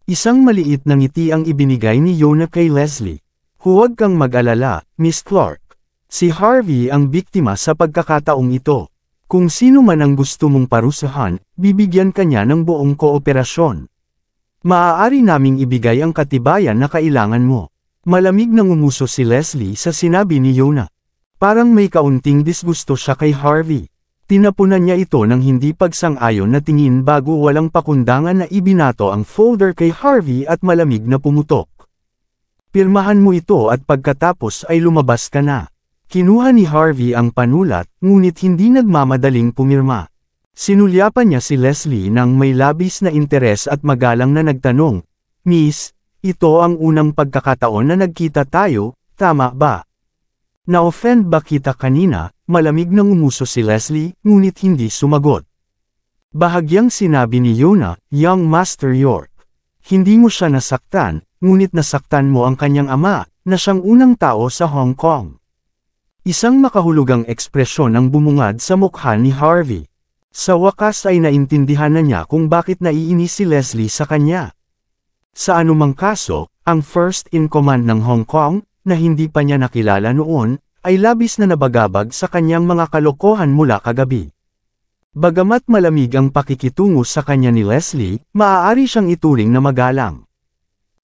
Isang maliit na ngiti ang ibinigay ni Yona kay Leslie. "Huwag kang mag-alala, Miss Clark. Si Harvey ang biktima sa pagkakataong ito. Kung sino man ang gusto mong parusahan, bibigyan ka niya ng buong kooperasyon. Maaari naming ibigay ang katibayan na kailangan mo." Malamig na ngumuso si Leslie sa sinabi ni Yona. Parang may kaunting disgusto siya kay Harvey. Tinapunan niya ito ng hindi pagsang-ayon na tingin bago walang pakundangan na ibinato ang folder kay Harvey at malamig na pumutok. "Pirmahan mo ito at pagkatapos ay lumabas ka na." Kinuha ni Harvey ang panulat, ngunit hindi nagmamadaling pumirma. Sinulyapan niya si Leslie nang may labis na interes at magalang na nagtanong, "Miss, ito ang unang pagkakataon na nagkita tayo, tama ba?" "Na-offend ba kita kanina?" Malamig na ngumuso si Leslie, ngunit hindi sumagot. Bahagyang sinabi ni Yona, "Young Master York. Hindi mo siya nasaktan, ngunit nasaktan mo ang kanyang ama, na siyang unang tao sa Hong Kong." Isang makahulugang ekspresyon ang bumungad sa mukha ni Harvey. Sa wakas ay naintindihan na niya kung bakit naiinis si Leslie sa kanya. Sa anumang kaso, ang first in command ng Hong Kong, na hindi pa niya nakilala noon, ay labis na nabagabag sa kanyang mga kalokohan mula kagabi. Bagamat malamig ang pakikitungo sa kanya ni Leslie, maaari siyang ituring na magalang.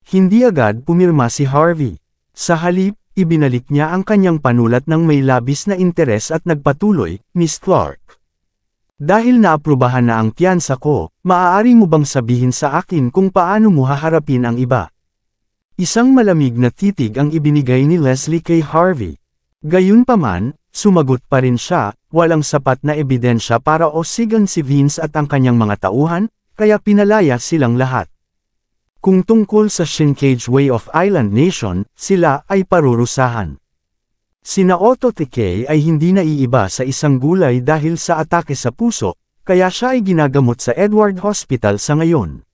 Hindi agad pumirma si Harvey. Sa halip, ibinalik niya ang kanyang panulat ng may labis na interes at nagpatuloy, "Miss Clark. Dahil naaprubahan na ang piyansa ko, maaari mo bang sabihin sa akin kung paano mo haharapin ang iba?" Isang malamig na titig ang ibinigay ni Leslie kay Harvey. Gayunpaman, sumagot pa rin siya, walang sapat na ebidensya para osigan si Vince at ang kanyang mga tauhan, kaya pinalaya silang lahat. Kung tungkol sa Shinkage Way of Island Nation, sila ay parurusahan. Sina Otto Tikay ay hindi naiiba sa isang gulay dahil sa atake sa puso, kaya siya ay ginagamot sa Edward Hospital sa ngayon.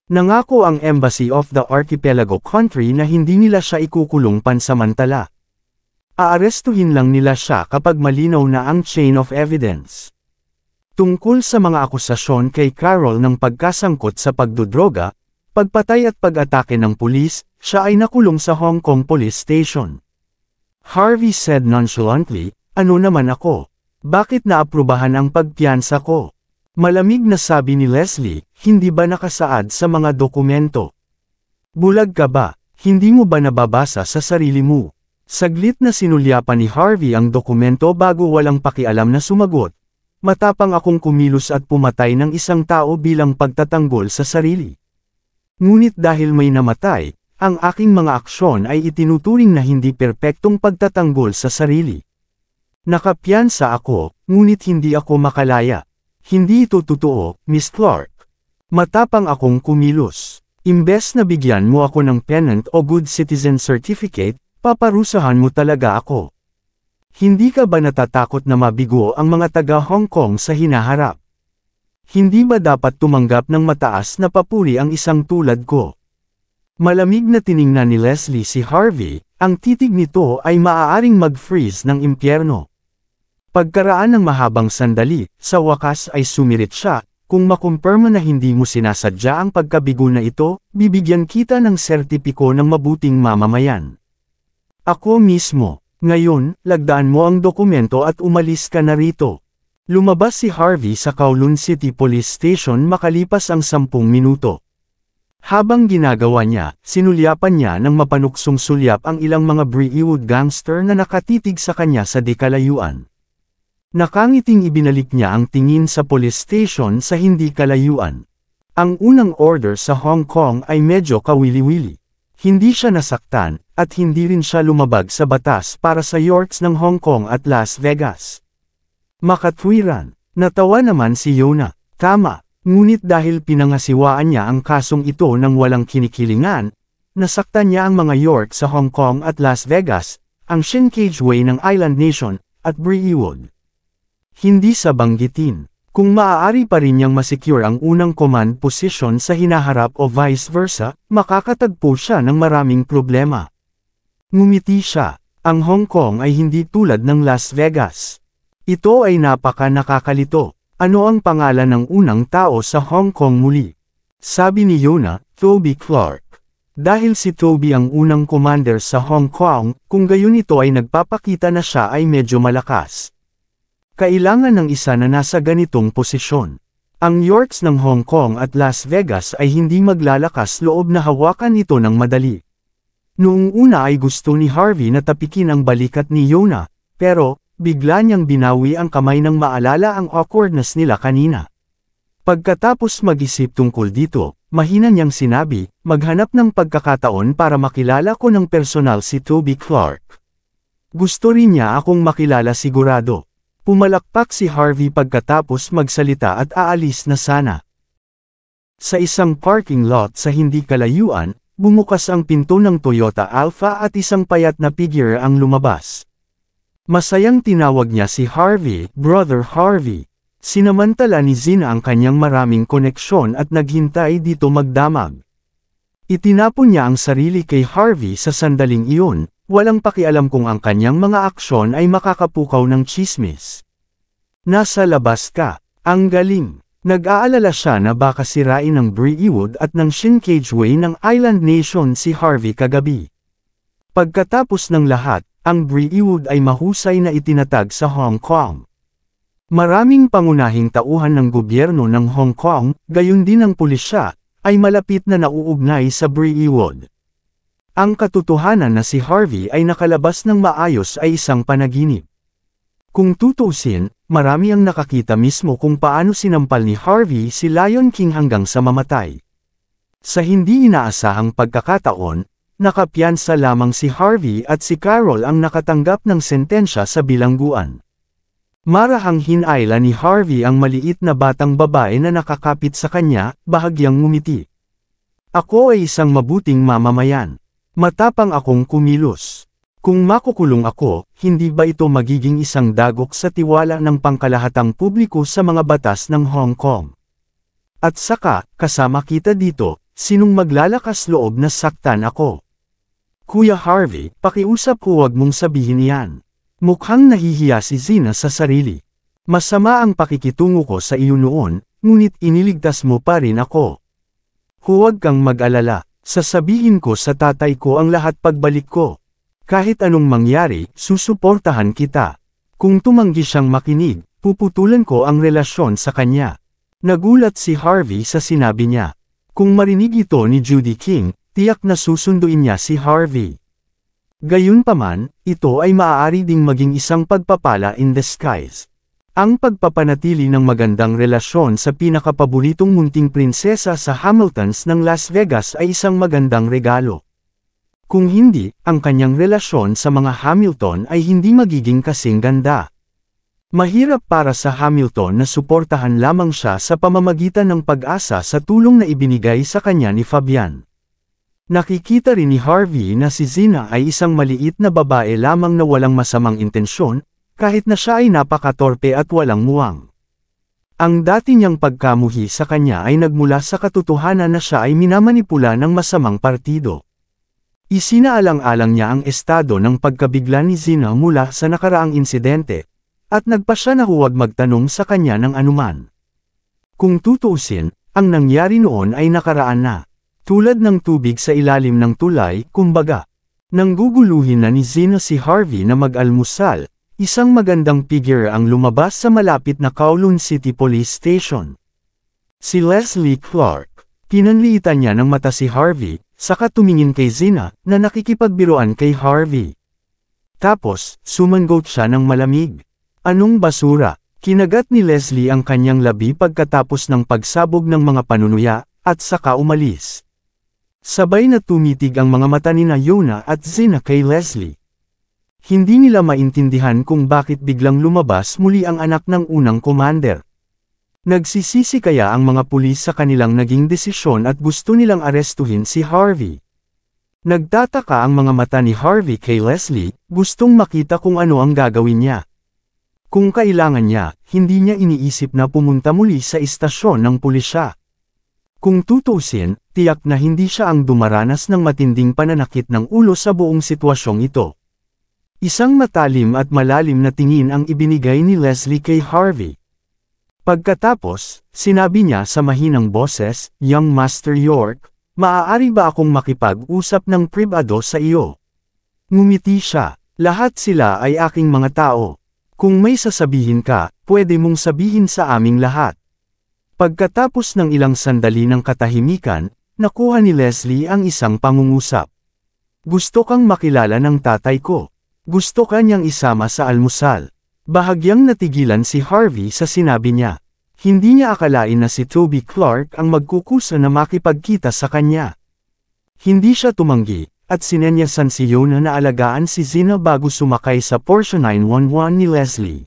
Nangako ang Embassy of the Archipelago Country na hindi nila siya ikukulong pansamantala. Aarestuhin lang nila siya kapag malinaw na ang chain of evidence. Tungkol sa mga akusasyon kay Carol ng pagkasangkot sa pagdodroga, pagpatay at pag-atake ng pulis, siya ay nakulong sa Hong Kong Police Station. Harvey said nonchalantly, "Ano naman ako? Bakit naaprubahan ang pagpiyansa ko?" Malamig na sabi ni Leslie, "Hindi ba nakasaad sa mga dokumento? Bulag ka ba? Hindi mo ba nababasa sa sarili mo?" Saglit na sinulyapan ni Harvey ang dokumento bago walang pakialam na sumagot. "Matapang akong kumilos at pumatay ng isang tao bilang pagtatanggol sa sarili. Ngunit dahil may namatay, ang aking mga aksyon ay itinuturing na hindi perpektong pagtatanggol sa sarili. Nakapiyansa ako, ngunit hindi ako makalaya. Hindi ito totoo, Miss Clark. Matapang akong kumilos. Imbes na bigyan mo ako ng pennant o good citizen certificate, paparusahan mo talaga ako. Hindi ka ba natatakot na mabigo ang mga taga Hong Kong sa hinaharap? Hindi ba dapat tumanggap ng mataas na papuri ang isang tulad ko?" Malamig na tiningnan ni Leslie si Harvey, ang titig nito ay maaaring mag-freeze ng impyerno. Pagkaraan ng mahabang sandali, sa wakas ay sumirit siya, "Kung makumpirma na hindi mo sinasadya ang pagkabigo na ito, bibigyan kita ng sertipiko ng mabuting mamamayan. Ako mismo. Ngayon, lagdaan mo ang dokumento at umalis ka na rito." Lumabas si Harvey sa Kowloon City Police Station makalipas ang 10 minuto. Habang ginagawa niya, sinulyapan niya ng mapanuksong sulyap ang ilang mga Brentwood gangster na nakatitig sa kanya sa di kalayuan. Nakangiting ibinalik niya ang tingin sa police station sa hindi kalayuan. Ang unang order sa Hong Kong ay medyo kawili-wili. Hindi siya nasaktan, at hindi rin siya lumabag sa batas para sa Yorks ng Hong Kong at Las Vegas. Makatwiran, natawa naman si Yona. Tama, ngunit dahil pinangasiwaan niya ang kasong ito ng walang kinikilingan, nasaktan niya ang mga York sa Hong Kong at Las Vegas, ang Shinkage Way ng Island Nation, at Brewood. Hindi sa banggitin, kung maaari pa rin niyang masecure ang unang command position sa hinaharap o vice versa, makakatagpo siya ng maraming problema. Ngumiti siya, ang Hong Kong ay hindi tulad ng Las Vegas. Ito ay napaka-nakakalito. Ano ang pangalan ng unang tao sa Hong Kong muli? Sabi ni Yona, Toby Clark. Dahil si Toby ang unang commander sa Hong Kong, kung gayon ito ay nagpapakita na siya ay medyo malakas. Kailangan ng isa na nasa ganitong posisyon. Ang Yorks ng Hong Kong at Las Vegas ay hindi maglalakas loob na hawakan ito ng madali. Noong una ay gusto ni Harvey na tapikin ang balikat ni Yona, pero bigla niyang binawi ang kamay nang maalala ang awkwardness nila kanina. Pagkatapos mag-isip tungkol dito, mahina niyang sinabi, maghanap ng pagkakataon para makilala ko ng personal si Toby Clark. Gusto rin niya akong makilala sigurado. Pumalakpak si Harvey pagkatapos magsalita at aalis na sana. Sa isang parking lot sa hindi kalayuan, bumukas ang pinto ng Toyota Alpha at isang payat na figure ang lumabas. Masayang tinawag niya si Harvey, Brother Harvey. Sinamantala ni Zina ang kanyang maraming koneksyon at naghintay dito magdamag. Itinapon niya ang sarili kay Harvey sa sandaling iyon, walang pakialam kung ang kanyang mga aksyon ay makakapukaw ng tsismis. Nasa labas ka, ang galing. Nag-aalala siya na baka sirain ng Brewood at ng Shinkage Way ng Island Nation si Harvey kagabi. Pagkatapos ng lahat, ang Brewood ay mahusay na itinatag sa Hong Kong. Maraming pangunahing tauhan ng gobyerno ng Hong Kong, gayon din ang pulisya, ay malapit na nauugnay sa Brewood. Ang katotohanan na si Harvey ay nakalabas ng maayos ay isang panaginip. Kung tutuusin, marami ang nakakita mismo kung paano sinampal ni Harvey si Lion King hanggang sa mamatay. Sa hindi inaasahang pagkakataon, nakapiyansa lamang si Harvey at si Carol ang nakatanggap ng sentensya sa bilangguan. Marahang hinayla ni Harvey ang maliit na batang babae na nakakapit sa kanya, bahagyang ngumiti. Ako ay isang mabuting mamamayan. Matapang akong kumilos. Kung makukulong ako, hindi ba ito magiging isang dagok sa tiwala ng pangkalahatang publiko sa mga batas ng Hong Kong? At saka, kasama kita dito, sinong maglalakas loob na saktan ako? Kuya Harvey, pakiusap huwag mong sabihin iyan. Mukhang nahihiya si Zina sa sarili. Masama ang pakikitungo ko sa iyo noon, ngunit iniligtas mo pa rin ako. Huwag kang mag-alala. Sasabihin ko sa tatay ko ang lahat pagbalik ko. Kahit anong mangyari, susuportahan kita. Kung tumanggi siyang makinig, puputulan ko ang relasyon sa kanya. Nagulat si Harvey sa sinabi niya. Kung marinig ito ni Judy King, tiyak na susunduin niya si Harvey. Gayunpaman, ito ay maaari ding maging isang pagpapala in disguise. Ang pagpapanatili ng magandang relasyon sa pinakapaboritong munting prinsesa sa Hamiltons ng Las Vegas ay isang magandang regalo. Kung hindi, ang kanyang relasyon sa mga Hamilton ay hindi magiging kasing ganda. Mahirap para sa Hamilton na suportahan lamang siya sa pamamagitan ng pag-asa sa tulong na ibinigay sa kanya ni Fabian. Nakikita rin ni Harvey na si Zina ay isang maliit na babae lamang na walang masamang intensyon, kahit na siya ay napakatorpe at walang muwang. Ang dati niyang pagkamuhi sa kanya ay nagmula sa katotohanan na siya ay minamanipula ng masamang partido. Isinaalang-alang niya ang estado ng pagkabigla ni Zina mula sa nakaraang insidente, at nagpasya na huwag magtanong sa kanya ng anuman. Kung tutuusin, ang nangyari noon ay nakaraan na. Tulad ng tubig sa ilalim ng tulay, kumbaga. Nangguguluhin na ni Zina si Harvey na mag-almusal. Isang magandang figure ang lumabas sa malapit na Kowloon City Police Station. Si Leslie Clark. Pinanliitan niya ng mata si Harvey, saka tumingin kay Zina, na nakikipagbiruan kay Harvey. Tapos, sumangot siya ng malamig. Anong basura? Kinagat ni Leslie ang kanyang labi pagkatapos ng pagsabog ng mga panunuya, at saka umalis. Sabay na tumitig ang mga mata ni Yona at Zina kay Leslie. Hindi nila maintindihan kung bakit biglang lumabas muli ang anak ng unang commander. Nagsisisi kaya ang mga pulis sa kanilang naging desisyon at gusto nilang arestuhin si Harvey. Nagtataka ang mga mata ni Harvey kay Leslie, gustong makita kung ano ang gagawin niya. Kung kailangan niya, hindi niya iniisip na pumunta muli sa istasyon ng pulisya. Kung tutusin, tiyak na hindi siya ang dumaranas ng matinding pananakit ng ulo sa buong sitwasyong ito. Isang matalim at malalim na tingin ang ibinigay ni Leslie kay Harvey. Pagkatapos, sinabi niya sa mahinang boses, "Young Master York, maaari ba akong makipag-usap ng pribado sa iyo?" Ngumiti siya, "Lahat sila ay aking mga tao. Kung may sasabihin ka, pwede mong sabihin sa aming lahat." Pagkatapos ng ilang sandali ng katahimikan, nakuha ni Leslie ang isang pangungusap. "Gusto kang makilala ng tatay ko. Gusto ka niyang isama sa almusal." Bahagyang natigilan si Harvey sa sinabi niya. Hindi niya akalain na si Toby Clark ang magkukusa na makipagkita sa kanya. Hindi siya tumanggi, at sinenyasan si Yona na alagaan si Zina bago sumakay sa Porsche 911 ni Leslie.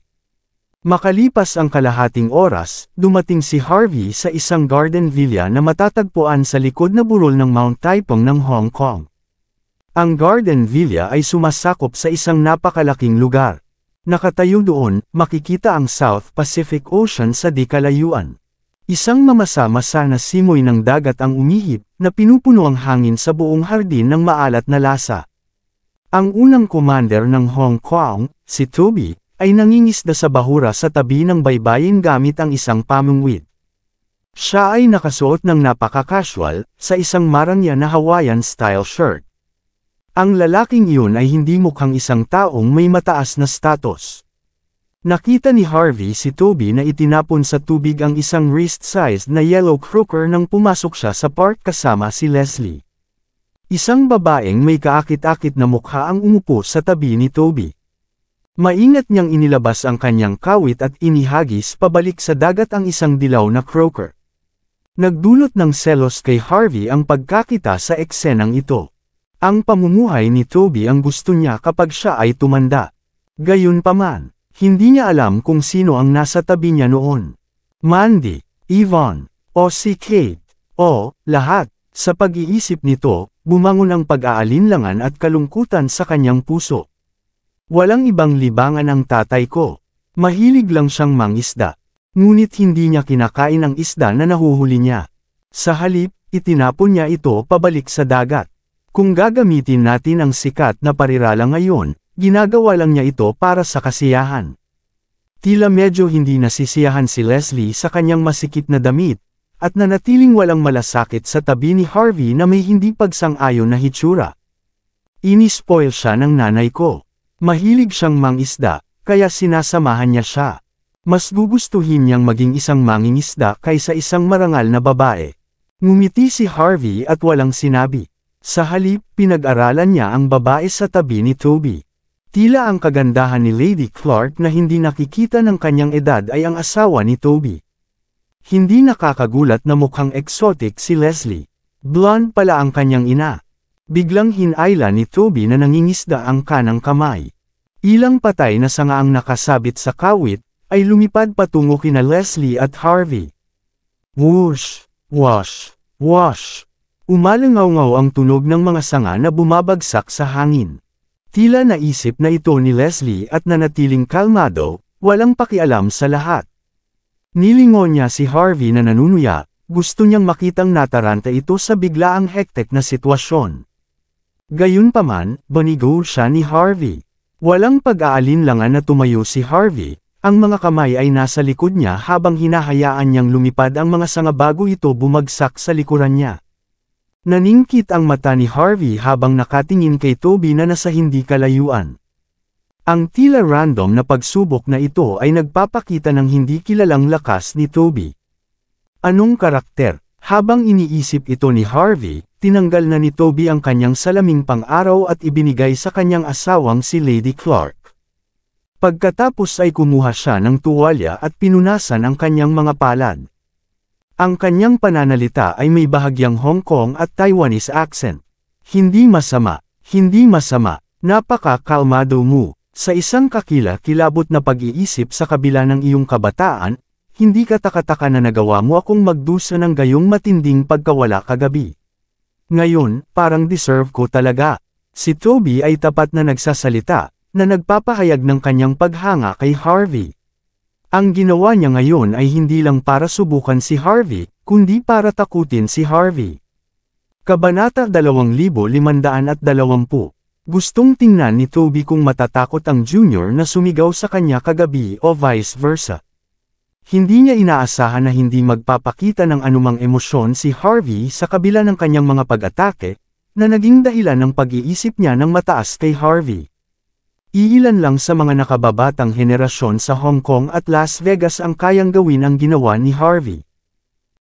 Makalipas ang kalahating oras, dumating si Harvey sa isang garden villa na matatagpuan sa likod na burol ng Mount Taipong ng Hong Kong. Ang garden villa ay sumasakop sa isang napakalaking lugar. Nakatayo doon, makikita ang South Pacific Ocean sa di kalayuan. Isang mamasa-masa na simoy ng dagat ang umihip, na pinupuno ang hangin sa buong hardin ng maalat na lasa. Ang unang commander ng Hong Kong, si Toby, ay nangingisda sa bahura sa tabi ng baybayin gamit ang isang pamungwit. Siya ay nakasuot ng napaka-casual, sa isang marangya na Hawaiian-style shirt. Ang lalaking iyon ay hindi mukhang isang taong may mataas na status. Nakita ni Harvey si Toby na itinapon sa tubig ang isang wrist-sized na yellow croaker nang pumasok siya sa park kasama si Leslie. Isang babaeng may kaakit-akit na mukha ang umupo sa tabi ni Toby. Maingat niyang inilabas ang kanyang kawit at inihagis pabalik sa dagat ang isang dilaw na croaker. Nagdulot ng selos kay Harvey ang pagkakita sa eksenang ito. Ang pamumuhay ni Toby ang gusto niya kapag siya ay tumanda. Gayunpaman, hindi niya alam kung sino ang nasa tabi niya noon. Mandy, Yvonne, o si Kate, o lahat. Sa pag-iisip nito, bumangon ang pag-aalinlangan at kalungkutan sa kanyang puso. Walang ibang libangan ang tatay ko. Mahilig lang siyang mangisda. Ngunit hindi niya kinakain ang isda na nahuhuli niya. Sa halip, itinapon niya ito pabalik sa dagat. Kung gagamitin natin ang sikat na parirala ngayon, ginagawa lang niya ito para sa kasiyahan. Tila medyo hindi nasisiyahan si Leslie sa kanyang masikip na damit, at nanatiling walang malasakit sa tabi ni Harvey na may hindi pagsang-ayon na hitsura. Inispoil siya ng nanay ko. Mahilig siyang mangisda, kaya sinasamahan niya siya. Mas gugustuhin niyang maging isang mangingisda kaysa isang marangal na babae. Ngumiti si Harvey at walang sinabi. Sa halip, pinag-aralan niya ang babae sa tabi ni Toby. Tila ang kagandahan ni Lady Clark na hindi nakikita ng kanyang edad ay ang asawa ni Toby. Hindi nakakagulat na mukhang exotic si Leslie. Blonde pala ang kanyang ina. Biglang hinayla ni Toby na nangingisda ang kanang kamay. Ilang patay na sanga ang nakasabit sa kawit, ay lumipad patungo kina Leslie at Harvey. Whoosh! Wash! Wash! Umalangaw-ngaw ang tunog ng mga sanga na bumabagsak sa hangin. Tila naisip na ito ni Leslie at nanatiling kalmado, walang pakialam sa lahat. Nilingon niya si Harvey na nanunuya, gusto niyang makitang nataranta ito sa biglaang hektek na sitwasyon. Gayunpaman, banigo siya ni Harvey. Walang pag-aalinlangan na tumayo si Harvey, ang mga kamay ay nasa likod niya habang hinahayaan niyang lumipad ang mga sanga bago ito bumagsak sa likuran niya. Naningkit ang mata ni Harvey habang nakatingin kay Toby na nasa hindi kalayuan. Ang tila random na pagsubok na ito ay nagpapakita ng hindi kilalang lakas ni Toby. Anong karakter? Habang iniisip ito ni Harvey, tinanggal na ni Toby ang kanyang salaming pang-araw at ibinigay sa kanyang asawang si Lady Clark. Pagkatapos ay kumuha siya ng tuwalya at pinunasan ang kanyang mga palad. Ang kanyang pananalita ay may bahagyang Hong Kong at Taiwanese accent. Hindi masama, napaka-kalmado mo. Sa isang kakila-kilabot na pag-iisip sa kabila ng iyong kabataan, hindi ka taka-taka na nagawa mo akong magdusa ng gayong matinding pagkawala kagabi. Ngayon, parang deserve ko talaga. Si Toby ay tapat na nagsasalita, na nagpapahayag ng kanyang paghanga kay Harvey. Ang ginawa niya ngayon ay hindi lang para subukan si Harvey, kundi para takutin si Harvey. Kabanata 2520. Gustong tingnan ni Toby kung matatakot ang junior na sumigaw sa kanya kagabi o vice versa. Hindi niya inaasahan na hindi magpapakita ng anumang emosyon si Harvey sa kabila ng kanyang mga pag-atake, na naging dahilan ng pag-iisip niya ng mataas kay Harvey. Iilan lang sa mga nakababatang henerasyon sa Hong Kong at Las Vegas ang kayang gawin ang ginawa ni Harvey.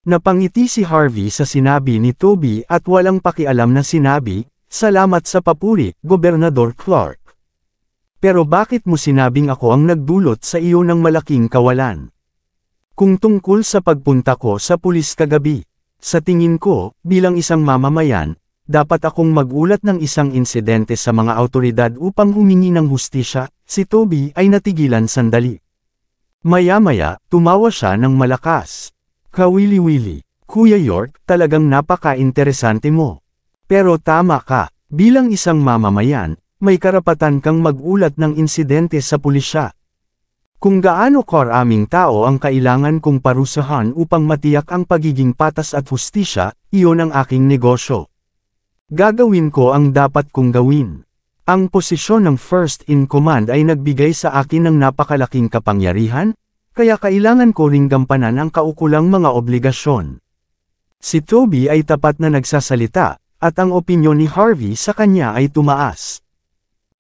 Napangiti si Harvey sa sinabi ni Toby at walang pakialam na sinabi, "Salamat sa papuri, Gobernador Clark. Pero bakit mo sinabing ako ang nagdulot sa iyo ng malaking kawalan? Kung tungkol sa pagpunta ko sa pulis kagabi, sa tingin ko, bilang isang mamamayan, dapat akong magulat ng isang insidente sa mga awtoridad upang humingi ng hustisya." Si Toby ay natigilan sandali. Maya-maya, tumawa siya ng malakas. "Kawili-wili, Kuya York, talagang napaka-interesante mo. Pero tama ka, bilang isang mamamayan, may karapatan kang magulat ng insidente sa pulisya. Kung gaano karaming tao ang kailangan kong parusahan upang matiyak ang pagiging patas at hustisya, iyon ang aking negosyo. Gagawin ko ang dapat kong gawin. Ang posisyon ng first in command ay nagbigay sa akin ng napakalaking kapangyarihan, kaya kailangan ko ring gampanan ang kaukulang mga obligasyon." Si Toby ay tapat na nagsasalita, at ang opinyon ni Harvey sa kanya ay tumaas.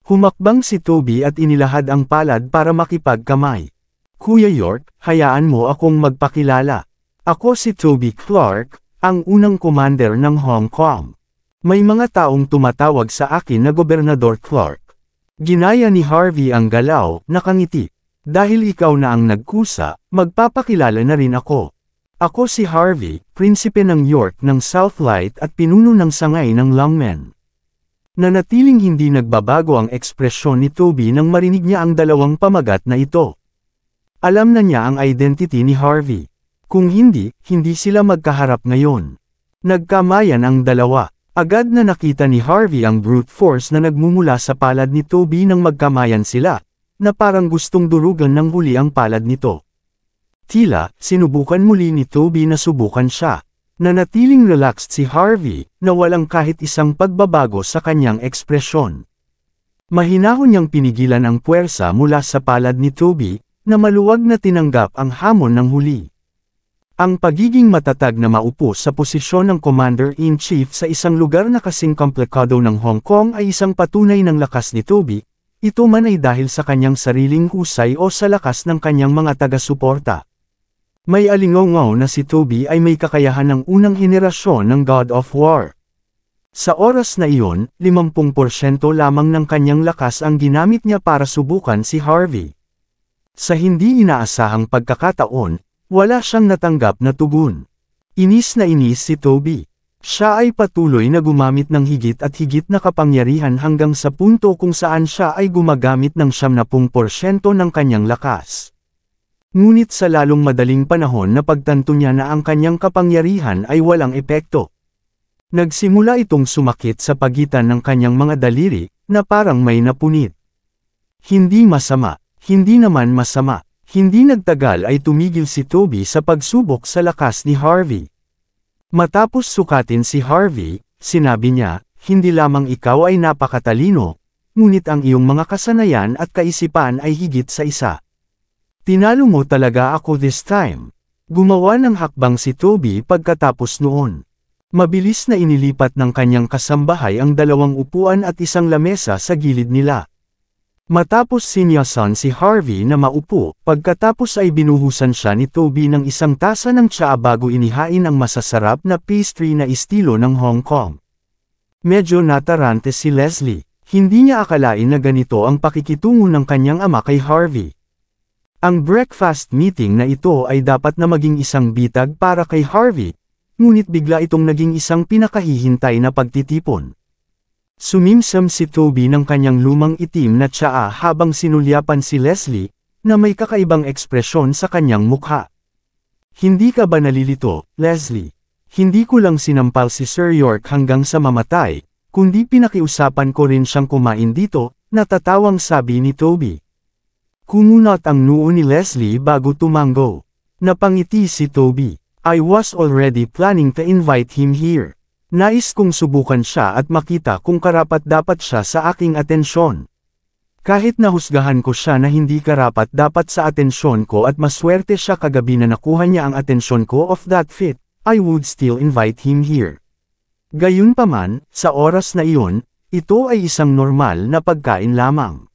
Humakbang si Toby at inilahad ang palad para makipagkamay. "Kuya York, hayaan mo akong magpakilala. Ako si Toby Clark, ang unang commander ng Hong Kong. May mga taong tumatawag sa akin na Gobernador Clark." Ginaya ni Harvey ang galaw, nakangiti. "Dahil ikaw na ang nagkusa, magpapakilala na rin ako. Ako si Harvey, prinsipe ng York ng Southlight at pinuno ng sangay ng Longmen." Nanatiling hindi nagbabago ang ekspresyon ni Toby nang marinig niya ang dalawang pamagat na ito. Alam na niya ang identity ni Harvey. Kung hindi, hindi sila magkaharap ngayon. Nagkamayan ang dalawa. Agad na nakita ni Harvey ang brute force na nagmumula sa palad ni Toby nang magkamayan sila, na parang gustong durugan ng huli ang palad nito. Tila, sinubukan muli ni Toby na subukan siya. Nanatiling relaxed si Harvey, na walang kahit isang pagbabago sa kanyang ekspresyon. Mahinahon niyang pinigilan ang puwersa mula sa palad ni Toby, na maluwag na tinanggap ang hamon ng huli. Ang pagiging matatag na maupo sa posisyon ng Commander-in-Chief sa isang lugar na kasing komplikado ng Hong Kong ay isang patunay ng lakas ni Toby, ito man ay dahil sa kanyang sariling husay o sa lakas ng kanyang mga taga-suporta. May alingaw na si Toby ay may kakayahan ng unang henerasyon ng God of War. Sa oras na iyon, 50% lamang ng kanyang lakas ang ginamit niya para subukan si Harvey. Sa hindi inaasahang pagkakataon, wala siyang natanggap na tugon. Inis na inis si Toby. Siya ay patuloy na gumamit ng higit at higit na kapangyarihan hanggang sa punto kung saan siya ay gumagamit ng 70% ng kanyang lakas. Ngunit sa lalong madaling panahon na pagtanto niya na ang kanyang kapangyarihan ay walang epekto. Nagsimula itong sumakit sa pagitan ng kanyang mga daliri, na parang may napunit. Hindi masama, hindi naman masama. Hindi nagtagal ay tumigil si Toby sa pagsubok sa lakas ni Harvey. Matapos sukatin si Harvey, sinabi niya, "Hindi lamang ikaw ay napakatalino, ngunit ang iyong mga kasanayan at kaisipan ay higit sa isa. Tinalo mo talaga ako this time." Gumawa ng hakbang si Toby pagkatapos noon. Mabilis na inilipat ng kanyang kasambahay ang dalawang upuan at isang lamesa sa gilid nila. Matapos sinyasan si Harvey na maupo, pagkatapos ay binuhusan siya ni Toby ng isang tasa ng tsaa bago inihain ang masasarap na pastry na estilo ng Hong Kong. Medyo natarante si Leslie. Hindi niya akalain na ganito ang pakikitungo ng kanyang ama kay Harvey. Ang breakfast meeting na ito ay dapat na maging isang bitag para kay Harvey, ngunit bigla itong naging isang pinakahihintay na pagtitipon. Sumimsam si Toby ng kanyang lumang itim na tsaa habang sinulyapan si Leslie, na may kakaibang ekspresyon sa kanyang mukha. Hindi ka ba nalilito, Leslie? Hindi ko lang sinampal si Sir York hanggang sa mamatay, kundi pinakiusapan ko rin siyang kumain dito, natatawang sabi ni Toby. Kumunot ang noo ni Leslie bago tumango. Napangiti si Toby. I was already planning to invite him here. Nais kong subukan siya at makita kung karapat-dapat siya sa aking atensyon. Kahit nahusgahan ko siya na hindi karapat-dapat sa atensyon ko at maswerte siya kagabi na nakuha niya ang atensyon ko of that fit, I would still invite him here. Gayunpaman, sa oras na iyon, ito ay isang normal na pagkain lamang.